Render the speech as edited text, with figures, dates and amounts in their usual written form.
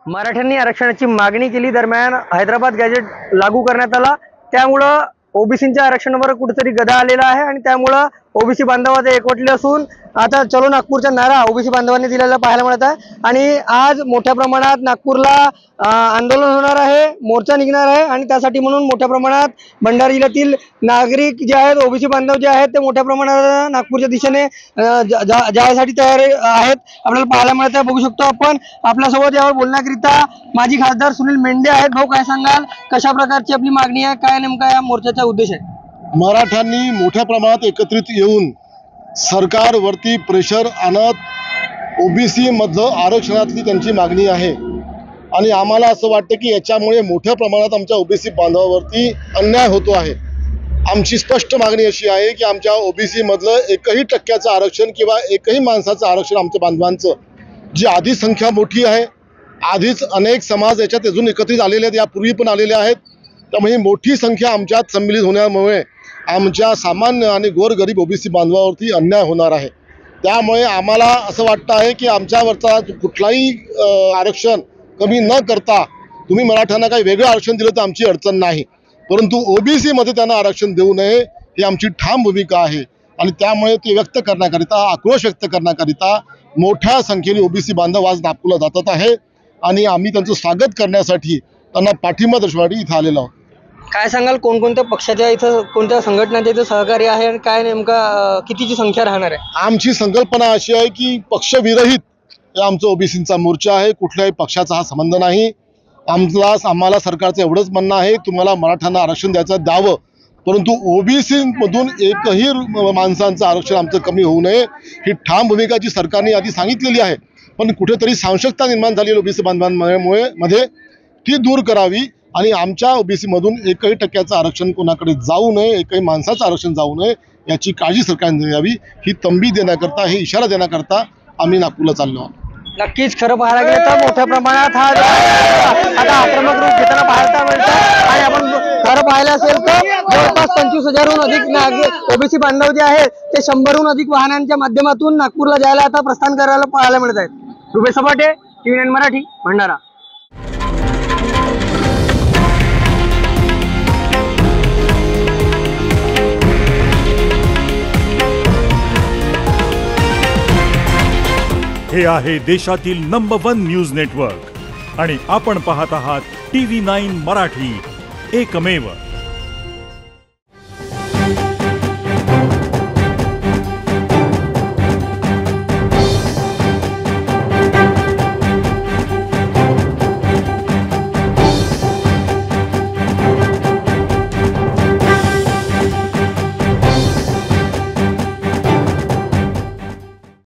मराठ्यांनी आरक्षणाची मागणी केली, दरम्यान हैदराबाद गॅजेट लागू करण्यात आला, त्यामुळं ओबीसींच्या आरक्षणावर कुठेतरी गदा आलेला आहे आणि त्यामुळं ओबीसी बांधवात एकवटले असून आता चलो नागपूरचा नारा ओबीसी बांधवांनी दिलेला पाहायला मिळत आहे। आणि आज मोठ्या प्रमाणात नागपूरला आंदोलन होणार आहे, मोर्चा निघणार आहे आणि त्यासाठी म्हणून मोठ्या प्रमाणात भंडारा जिल्ह्यातील नागरिक जे आहेत, ओबीसी बांधव जे आहेत ते मोठ्या प्रमाणात नागपूरच्या दिशेने जाण्यासाठी तयार आहेत, आपल्याला पाहायला मिळत आहे। बघू शकतो आपण, आपल्यासोबत यावर बोलण्याकरिता माजी खासदार सुनील मेंढे आहेत। भाऊ, काय सांगाल, कशा प्रकारची आपली मागणी आहे, काय नेमका या मोर्चाचा उद्देश आहे? मराठ्यांनी मोठ्या प्रमाणात एकत्रित येऊन सरकारवरती प्रेशर आणत ओबीसी मधलं आरक्षणातली त्यांची मागणी आहे आणि आम्हाला असं वाटतं की याच्यामुळे मोठ्या प्रमाणात आमच्या ओबीसी बांधवावरती अन्याय होतो आहे। आमची स्पष्ट मागणी अशी आहे की आमच्या ओबीसी मधलं 1% आरक्षण किंवा एकही माणसाचं आरक्षण आमच्या बांधवांचं, जी आधीच संख्या मोठी आहे, आधीच अनेक समाज याच्यात अजून एकत्रित आलेले आहेत, यापूर्वी पण आलेले आहेत, त्यामुळे मोठी संख्या आमच्यात सम्मिलित होण्यामुळे आमच्या सामान्य आणि गोरगरीब ओबीसी बांधवावरती अन्याय होणार आहे। त्यामुळे आम्हाला असं वाटतं आहे की आमच्यावरचा कुठलाही आरक्षण कमी न करता तुम्ही मराठ्यांना काही वेगळं आरक्षण दिलं तर आमची अडचण नाही, परंतु ओबीसीमध्ये त्यांना आरक्षण देऊ नये ही आमची ठाम भूमिका आहे। आणि त्यामुळे ते व्यक्त करण्याकरिता, आक्रोश व्यक्त करण्याकरिता मोठ्या संख्येने ओबीसी बांधव आज नागपूरला जातात आहे आणि आम्ही त्यांचं स्वागत करण्यासाठी, त्यांना पाठिंबा दर्शवण्यासाठी इथं आलेलो आहोत। काय सांगाल, कोणकोणत्या पक्षाच्या इथं, कोणत्या संघटनाच्या इथं सहकार्य आहे आणि काय नेमका कितीची संख्या राहणार आहे? आमची संकल्पना अशी आहे की पक्षविरहित हे आमचं ओबीसींचा मोर्चा आहे, कुठल्याही पक्षाचा हा संबंध नाही। आम्हाला सरकारचं एवढंच म्हणणं आहे, तुम्हाला मराठ्यांना आरक्षण द्यावं, परंतु ओबीसी मधून एकही माणसांचं आरक्षण आमचं कमी होऊ नये ही ठाम भूमिका जी सरकारने आधी सांगितलेली आहे, पण कुठेतरी साशंकता निर्माण झालेली ओबीसी बांधवांमध्ये ती दूर करावी आणि आमच्या ओबीसी मधून 1% आरक्षण कोणाकडे जाऊ नये, एकही माणसाचं आरक्षण जाऊ नये याची काळजी सरकारने घ्यावी, ही तंबी देण्याकरता, हे इशारा देण्याकरता आम्ही नागपूरला चाललो आहोत। नक्कीच खरं पाहायला गेलं तर मोठ्या प्रमाणात हा आता आक्रमक रूप घेताना पाहायला मिळतं आणि आपण खरं पाहिलं असेल तर जवळपास 25,000हून अधिक ओबीसी बांधव जे आहेत ते 100हून अधिक वाहनांच्या माध्यमातून नागपूरला जायला आता प्रस्थान करायला पाहायला मिळत आहेत। रुपेश सपाटे, TV9 मराठी, भंडारा। हे आहे देशातील नंबर 1 न्यूज नेटवर्क आणि आपण पाहत आहात TV9 मराठी, एकमेव।